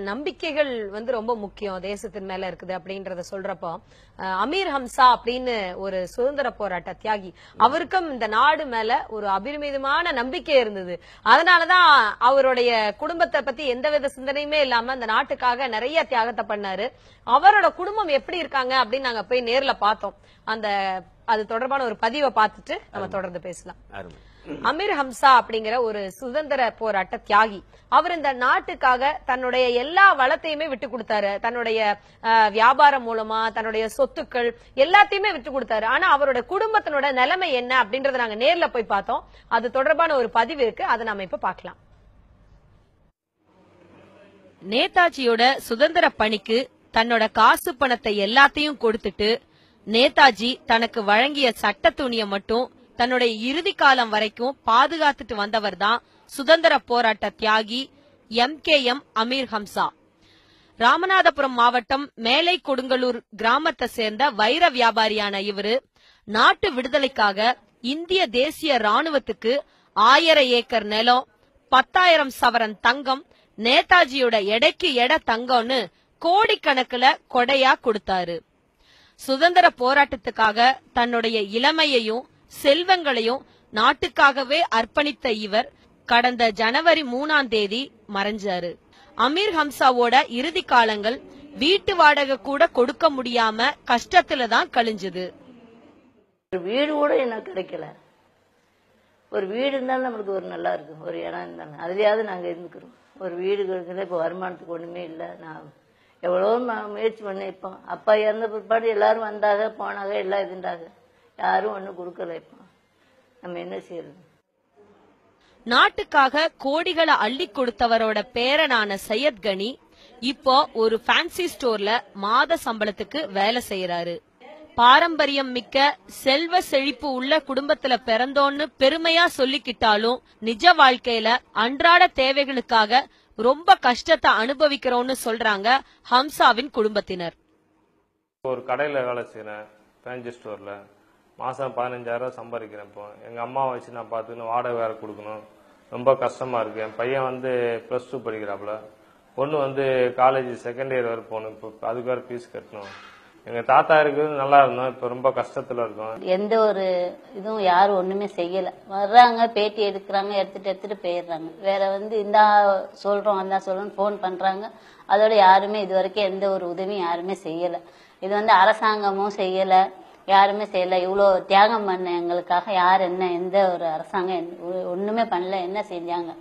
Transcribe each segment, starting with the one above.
நம்பிக்கைகள் ரொம்ப முக்கியம் தேசத்தின் மேல இருக்குது அப்படின்றத சொல்றப்போ அமீர் ஹம்சா அப்படின்னு ஒரு சுதந்திர போராட்ட தியாகி, அவருக்கும் இந்த நாடு மேல ஒரு அபரிமிதமான நம்பிக்கை இருந்தது. அதனாலதான் அவருடைய குடும்பத்தை பத்தி எந்தவித சிந்தனையுமே இல்லாம அந்த நாட்டுக்காக நிறைய தியாகத்தை பண்ணாரு. அவரோட குடும்பம் எப்படி இருக்காங்க அப்படின்னு நாங்க போய் நேர்ல பார்த்தோம். அது தொடர்பான ஒரு பதிவை பார்த்துட்டு நம்ம தொடர்ந்து பேசலாம். அமீர் ஹம்சா அப்படிங்கிற ஒரு சுதந்திர போராட்ட தியாகி. அவர் இந்த நாட்டுக்காக தன்னுடைய எல்லா வளத்தையுமே விட்டு கொடுத்தாரு. தன்னுடைய வியாபாரம் மூலமா தன்னுடைய சொத்துக்கள் எல்லாத்தையுமே விட்டு கொடுத்தாரு. ஆனா அவரோட குடும்பத்தினோட நிலைமை என்ன அப்படின்றத நாங்க நேர்ல போய் பார்த்தோம். அது தொடர்பான ஒரு பதிவு இருக்கு, அதை நாம இப்ப பார்க்கலாம். நேதாஜியோட சுதந்திர பணிக்கு தன்னோட காசு பணத்தை எல்லாத்தையும் கொடுத்துட்டு நேதாஜி தனக்கு வழங்கிய சட்ட துணியை மட்டும் தன்னுடைய இறுதி காலம் வரைக்கும் பாதுகாத்துட்டு வந்தவர் தான் சுதந்திர போராட்ட தியாகி MKM அமீர் ஹம்சா. ராமநாதபுரம் மாவட்டம் மேலை கொடுங்கலூர் கிராமத்தை சேர்ந்த வைர வியாபாரியான இவரு நாட்டு விடுதலைக்காக இந்திய தேசிய ராணுவத்துக்கு 1000 ஏக்கர் நிலம், 10,000 சவரன் தங்கம், நேதாஜியோட எடைக்கு எடை தங்கம்னு கோடிக்கணக்குல கொடையா கொடுத்தாரு. சுதந்திர போராட்டத்துக்காக தன்னுடைய இளமையையும் செல்வங்களையும் நாட்டுக்காகவே அர்ப்பணித்த இவர் கடந்த ஜனவரி 3ஆம் தேதி மறைஞ்சாரு. அமீர் ஹம்சாவோட இறுதி காலங்கள் வீட்டு வாடகை கூட கொடுக்க முடியாம கஷ்டத்துல தான் கழிஞ்சது. வீடு கூட எனக்கு கிடைக்கல. ஒரு வீடு இருந்தாலும் நம்மளுக்கு ஒரு நல்லா இருக்கும், ஒரு இடம் இருந்தாலும் அதுலயாவது நாங்க இருந்துக்கிறோம். ஒரு வீடு கிடைக்கல. இப்ப வருமானத்துக்கு ஒண்ணுமே இல்லை. நான் எவ்வளவோ முயற்சி பண்ணேன். இப்போ அப்பா இறந்த பிற்பாடு எல்லாரும் வந்தாக போனாங்க, எல்லாம் இருந்தாங்க. யாரும் ஒன்னும் கொடுக்கல. இப்போ நம்ம என்ன செய்யறது? நாட்டுக்காக கோடிகளை அள்ளி கொடுத்தவரோட பேரனான சையத் கனி இப்போ ஒரு ஃபேன்சி ஸ்டோர்ல மாத சம்பளத்துக்கு வேலை செய்யறாரு. பாரம்பரியம் மிக்க செல்வ செழிப்பு உள்ள குடும்பத்துல பிறந்தோன்னு பெருமையா சொல்லிக்கிட்டாலும் நிஜ வாழ்க்கையில அன்றாட தேவைகளுக்காக ரொம்ப கஷ்டத்தை அனுபவிக்கிறோம்னு சொல்றாங்க ஹம்சாவின் குடும்பத்தினர். ஒரு கடையில வேலை செய்யறேன், ஃபேன்சி ஸ்டோர்ல. மாசம் 15,000 சம்பாதிக்கிறேன். இப்போ எங்க அம்மாவை வச்சு நான் பார்த்துக்கணும், வாடகை வேற கொடுக்கணும். ரொம்ப கஷ்டமா இருக்கு. என் பையன் +2 படிக்கிறாப்புல. பொண்ணு காலேஜ் செகண்ட் இயர் வரை போகணும். இப்போ அதுக்கு வேற ஃபீஸ் கட்டணும். எங்க தாத்தா இருக்குது நல்லா இருந்தோம், இப்ப ரொம்ப கஷ்டத்துல இருக்கோம். எந்த ஒரு இதுவும் யாரும் ஒண்ணுமே செய்யல. வர்றாங்க, பேட்டி எடுக்கிறாங்க, எடுத்துட்டு போயிடுறாங்க. வேற இந்தா சொல்றோம் அந்த சொல்றோம் போன் பண்றாங்க. அதோட யாருமே இது வரைக்கும் எந்த ஒரு உதவியும் யாருமே செய்யல. இது அரசாங்கமும் செய்யல, யாருமே செய்யல. இவ்வளவு தியாகம் பண்ண எங்களுக்காக யார் எந்த ஒரு அரசாங்கம் ஒண்ணுமே பண்ணல. என்ன செஞ்சாங்க?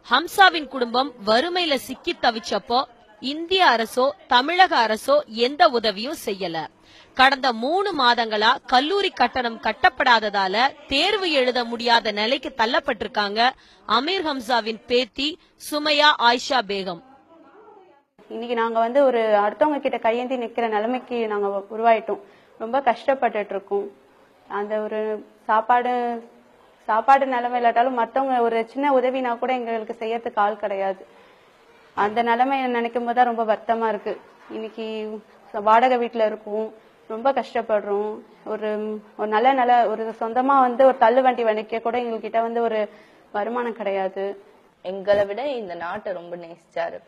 ஹம்சாவின் குடும்பம் வறுமையில சிக்கி தவிச்சப்போ இந்திய அரசோ தமிழக அரசோ எந்த உதவியும் செய்யல. கடந்த 3 மாதங்களா கல்லூரி கட்டணம் கட்டப்படாததால தேர்வு எழுத முடியாத நிலைக்கு தள்ளப்பட்டிருக்காங்க அமீர் ஹம்சாவின் பேத்தி சுமையா ஆயிஷா பேகம். இன்னைக்கு நாங்க ஒரு அடுத்தவங்க கிட்ட கையேந்தி நிக்கிற நிலைமைக்கு நாங்க உருவாயிட்டோம். ரொம்ப கஷ்டப்பட்டுட்டு இருக்கோம். அந்த ஒரு சாப்பாடு நிலைமை இல்லாட்டாலும் மத்தவங்க ஒரு சின்ன உதவினா கூட எங்களுக்கு செய்யறதுக்கு ஆள் கிடையாது. அந்த நிலைமை நினைக்கும் போதுதான் ரொம்ப வருத்தமா இருக்கு. இன்னைக்கு வாடகை வீட்டுல இருக்கோம், ரொம்ப கஷ்டப்படுறோம். ஒரு நல்ல ஒரு சொந்தமா ஒரு தள்ளு வண்டி வணிக்க கூட எங்ககிட்ட ஒரு வருமானம் கிடையாது. எங்களை விட இந்த நாட்டை ரொம்ப நேசிச்சாரு.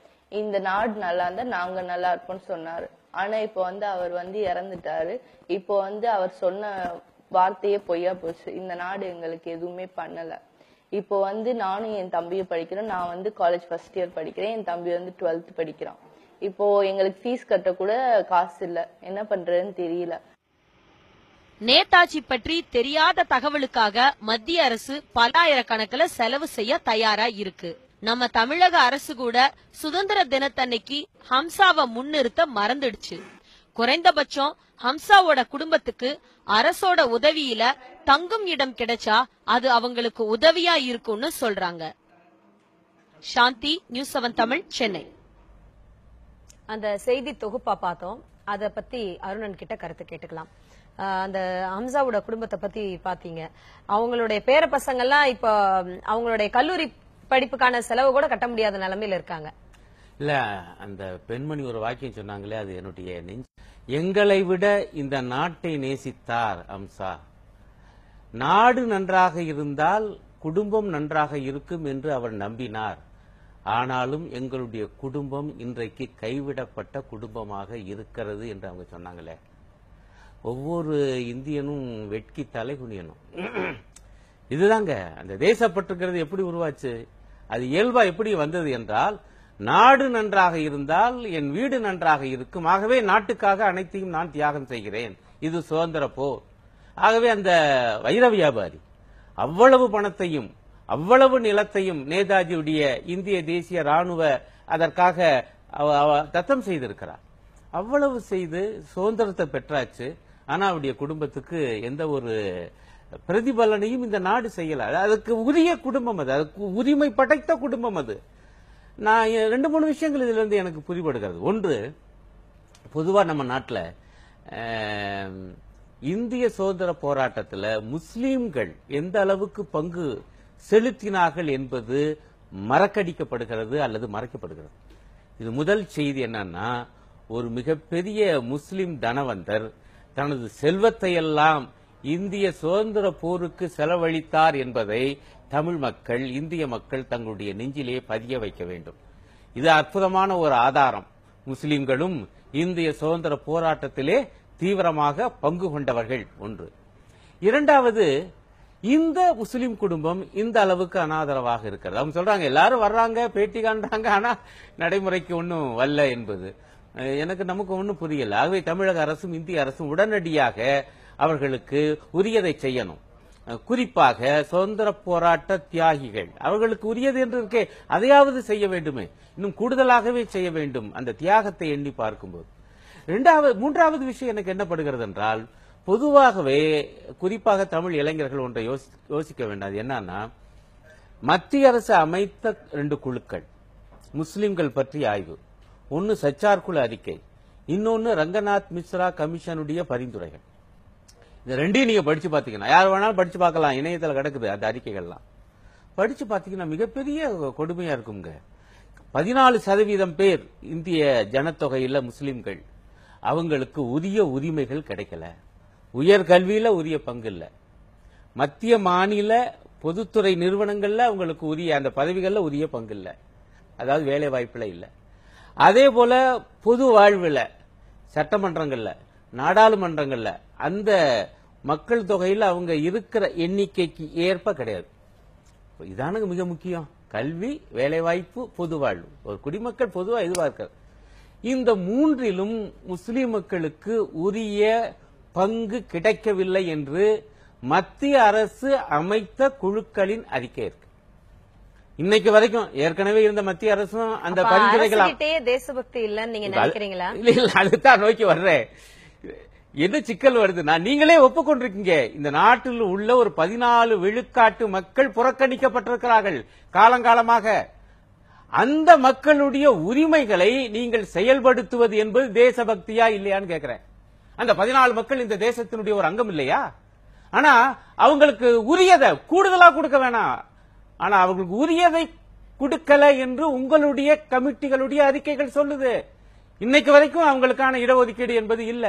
இந்த நாடு நல்லா இருந்தா நாங்க நல்லா இருப்போம்னு சொன்னாரு. ஆனா இப்போ அவர் இறந்துட்டாரு. இப்போ அவர் சொன்ன வார்த்தையே பொய்யா போச்சு. இந்த நாடு எங்களுக்கு எதுவுமே பண்ணல. இப்போ நானும் என் தம்பியும் படிக்கிறோம். நான் காலேஜ் ஃபர்ஸ்ட் இயர் படிக்கிறேன், என் தம்பி 12th படிக்கிறான். இப்போ எங்களுக்கு ஃபீஸ் கட்ட கூட காசு இல்ல. என்ன பண்றதுன்னு தெரியல. நேதாஜி பற்றி தெரியாத தகவலுக்காக மத்திய அரசு பல்லாயிரக்கணக்கில் செலவு செய்ய தயாரா இருக்கு. நம்ம தமிழக அரசு கூட சுதந்திர தினத்தன்னைக்கு ஹம்சாவை முன்னிறுத்த மறந்துடுச்சு. குறைந்தபட்சம் ஹம்சாவோட குடும்பத்துக்கு அரசோட உதவியில தங்கும் இடம் கிடைச்சா அது அவங்களுக்கு உதவியா இருக்கும்னு சொல்றாங்க. சாந்தி, நியூஸ் 7 தமிழ், சென்னை. அந்த செய்தி தொகுப்பா பார்த்தோம். அத பத்தி அருணன் கிட்ட கருத்து கேட்டுக்கலாம். அந்த ஹம்சாவோட குடும்பத்தை பத்தி பாத்தீங்க. அவங்களுடைய பேர பசங்க எல்லாம் இப்ப அவங்களுடைய கல்லூரி படிப்புக்கான செலவு கூட கட்ட முடியாத நிலைமையில இருக்காங்க. இல்ல, அந்த பெண்மணி ஒரு வாக்கியம் சொன்னாங்களே, அது என்னுடைய எங்களை விட இந்த நாட்டை நேசித்தார் ஹம்சா. நாடு நன்றாக இருந்தால் குடும்பம் நன்றாக இருக்கும் என்று அவர் நம்பினார். ஆனாலும் எங்களுடைய குடும்பம் இன்றைக்கு கைவிடப்பட்ட குடும்பமாக இருக்கிறது என்று அவங்க சொன்னாங்களே. ஒவ்வொரு இந்தியனும் வெட்கி தலை குனியணும். இதுதாங்க அந்த தேசப்பற்றுங்கிறது எப்படி உருவாச்சு, அது இயல்பா எப்படி வந்தது என்றால், நாடு நன்றாக இருந்தால் என் வீடு நன்றாக இருக்கும், ஆகவே நாட்டுக்காக அனைத்தையும் நான் தியாகம் செய்கிறேன், இது சுதந்திர போர். ஆகவே அந்த வைர வியாபாரி அவ்வளவு பணத்தையும் அவ்வளவு நிலத்தையும் நேதாஜியுடைய இந்திய தேசிய ராணுவ அதற்காக தத்தம் செய்திருக்கிறார். அவ்வளவு செய்து சுதந்திரத்தை பெற்றாச்சு. ஆனா அவருடைய குடும்பத்துக்கு எந்த ஒரு பிரதிபலனையும் இந்த நாடு செய்யல. அதுக்கு உரிய குடும்பம் அது, அதுக்கு உரிமை படைத்த குடும்பம் அது. நான் 2-3 விஷயங்கள் இதுல இருந்து எனக்கு புரிபடுகிறது. ஒன்று, பொதுவா நம்ம நாட்டில் இந்திய சுதந்திர போராட்டத்தில் முஸ்லீம்கள் எந்த அளவுக்கு பங்கு செலுத்தினார்கள் என்பது மறக்கடிக்கப்படுகிறது அல்லது மறைக்கப்படுகிறது. இது முதல் செய்தி. என்னன்னா, ஒரு மிகப்பெரிய முஸ்லிம் தனவந்தர் தனது செல்வத்தை எல்லாம் இந்திய சுதந்திர போருக்கு செலவழித்தார் என்பதை தமிழ் மக்கள், இந்திய மக்கள் தங்களுடைய நெஞ்சிலே பதிய வைக்க வேண்டும். இது அற்புதமான ஒரு ஆதாரம். முஸ்லிம்களும் இந்திய சுதந்திர போராட்டத்திலே தீவிரமாக பங்கு கொண்டவர்கள். ஒன்று. இரண்டாவது, இந்த முஸ்லிம் குடும்பம் இந்த அளவுக்கு அனாதரவாக இருக்கிறது. அவங்க சொல்றாங்க எல்லாரும் வர்றாங்க, பேட்டி காண்றாங்க, ஆனா நடைமுறைக்கு ஒன்னும் வரல என்பது நமக்கு ஒன்னும் புரியல. ஆகவே தமிழக அரசும் இந்திய அரசும் உடனடியாக அவர்களுக்கு உரியதை செய்யணும். குறிப்பாக சுதந்திர போராட்ட தியாகிகள், அவர்களுக்கு உரியது என்று இருக்கே, அதையாவது செய்ய வேண்டுமே, இன்னும் கூடுதலாகவே செய்ய வேண்டும் அந்த தியாகத்தை எண்ணி பார்க்கும்போது. மூன்றாவது விஷயம் எனக்கு என்னப்படுகிறது என்றால், பொதுவாகவே குறிப்பாக தமிழ் இளைஞர்கள் ஒன்றை யோசிக்க வேண்டாது. என்னன்னா, மத்திய அரசு அமைத்த 2 குழுக்கள் முஸ்லிம்கள் பற்றி ஆய்வு. ஒன்னு சச்சார் குழு அறிக்கை, இன்னொன்னு ரங்கநாத் மிஸ்ரா கமிஷனுடைய பரிந்துரைகள். இந்த 2ஐயும் நீங்க படிச்சு பாத்தீங்கன்னா, யார் வேணாலும் படிச்சு பார்க்கலாம், இணையத்தில் கிடக்குது அந்த அறிக்கைகள்லாம். படிச்சு பாத்தீங்கன்னா மிகப்பெரிய கொடுமையா இருக்குங்க. 14% பேர் இந்திய ஜனத்தொகையில் முஸ்லிம்கள், அவங்களுக்கு உரிய உரிமைகள் கிடைக்கல. உயர்கல்வியில உரிய பங்கு இல்ல, மத்திய மாநில பொதுத்துறை நிறுவனங்கள்ல அவங்களுக்கு உரிய அந்த பதவிகள்ல உரிய பங்கு இல்ல, அதாவது வேலை வாய்ப்புல இல்ல. அதே போல பொது வாழ்வுல, சட்டமன்றங்கள்ல, நாடாளுமன்றங்கள்ல அந்த மக்கள் தொகையில் அவங்க இருக்கிற எண்ணிக்கைக்கு ஏற்ப கிடையாது. இதானுங்க மிக முக்கியம். கல்வி, வேலை வாய்ப்பு, பொது வாழ்வு. ஒரு குடிமக்கள் பொதுவா எதிர்பார்க்கிறது. இந்த 3லும் முஸ்லிம் மக்களுக்கு உரிய பங்கு கிடைக்கவில்லை என்று மத்திய அரசு அமைத்த குழுக்களின் அறிக்கை இருக்கு. இன்னைக்கு வரைக்கும் ஏற்கனவே இருந்த மத்திய அரசும் அந்த பரிந்துரைகள் தேசபக்தி இல்லன்னு நீங்க நினைக்கிறீங்களா? இல்ல, அதுதான் நோக்கி வர்றேன். என்ன சிக்கல் வருதுன்னா, நீங்களே ஒப்புக்கொண்டிருக்கீங்க, இந்த நாட்டில் உள்ள ஒரு 14 விழுக்காட்டு மக்கள் புறக்கணிக்கப்பட்டிருக்கிறார்கள் காலங்காலமாக. அந்த மக்களுடைய உரிமைகளை நீங்கள் செயல்படுத்துவது என்பது தேசபக்தியா இல்லையான்னு கேட்கிறேன். அந்த 14 மக்கள் இந்த தேசத்தினுடைய ஒரு அங்கம் இல்லையா? ஆனா அவங்களுக்கு உரியதை கூடுதலா கொடுக்க வேணாம், ஆனா அவங்களுக்கு உரியதை கொடுக்கல என்று உங்களுடைய கமிட்டிகளுடைய அறிக்கைகள் சொல்லுது. இன்னைக்கு வரைக்கும் அவங்களுக்கான இடஒதுக்கீடு என்பது இல்ல.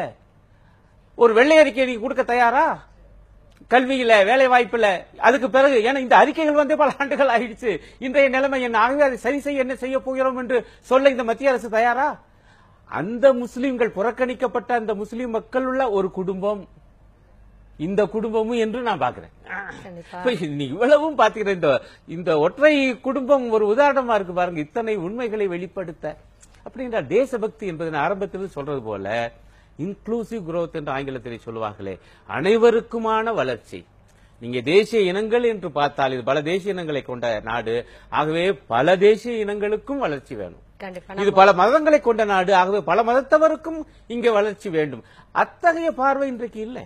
ஒரு வெள்ளை அறிக்கை நீங்க கொடுக்க தயாரா? கல்வியில, வேலை வாய்ப்புல, அதுக்கு பிறகு, ஏன்னா இந்த அறிக்கைகள் வந்து பல ஆண்டுகள் ஆயிடுச்சு, இன்றைய நிலைமை என்ன, ஆகவே அதை சரி செய்ய என்ன செய்ய போகிறோம் என்று சொல்ல இந்த மத்திய அரசு தயாரா? அந்த முஸ்லிம்கள், புறக்கணிக்கப்பட்ட அந்த முஸ்லிம் மக்கள் உள்ள ஒரு குடும்பம் இந்த குடும்பமும் என்று நான் பாக்குறேன். இவ்வளவும் பாத்தீங்கன்னா இந்த ஒற்றை குடும்பம் ஒரு உதாரணமா இருக்கு பாருங்க, இத்தனை உண்மைகளை வெளிப்படுத்த. அப்படின்ற தேசபக்தி என்பது ஆரம்பத்தில் சொல்றது போல இன்க்ளூசிவ் growth என்று ஆங்கிலத்தில் சொல்லுவார்களே, அனைவருக்குமான வளர்ச்சி. நீங்க தேசிய இனங்கள் என்று பார்த்தால் இது பல தேசிய இனங்களை கொண்ட நாடு, ஆகவே பல தேசிய இனங்களுக்கும் வளர்ச்சி வேணும். இது பல மதங்களை கொண்ட நாடு, ஆகவே பல மதத்தவருக்கும் இங்கே வளர்ச்சி வேண்டும். அத்தகைய பார்வை இன்றைக்கு இல்லை.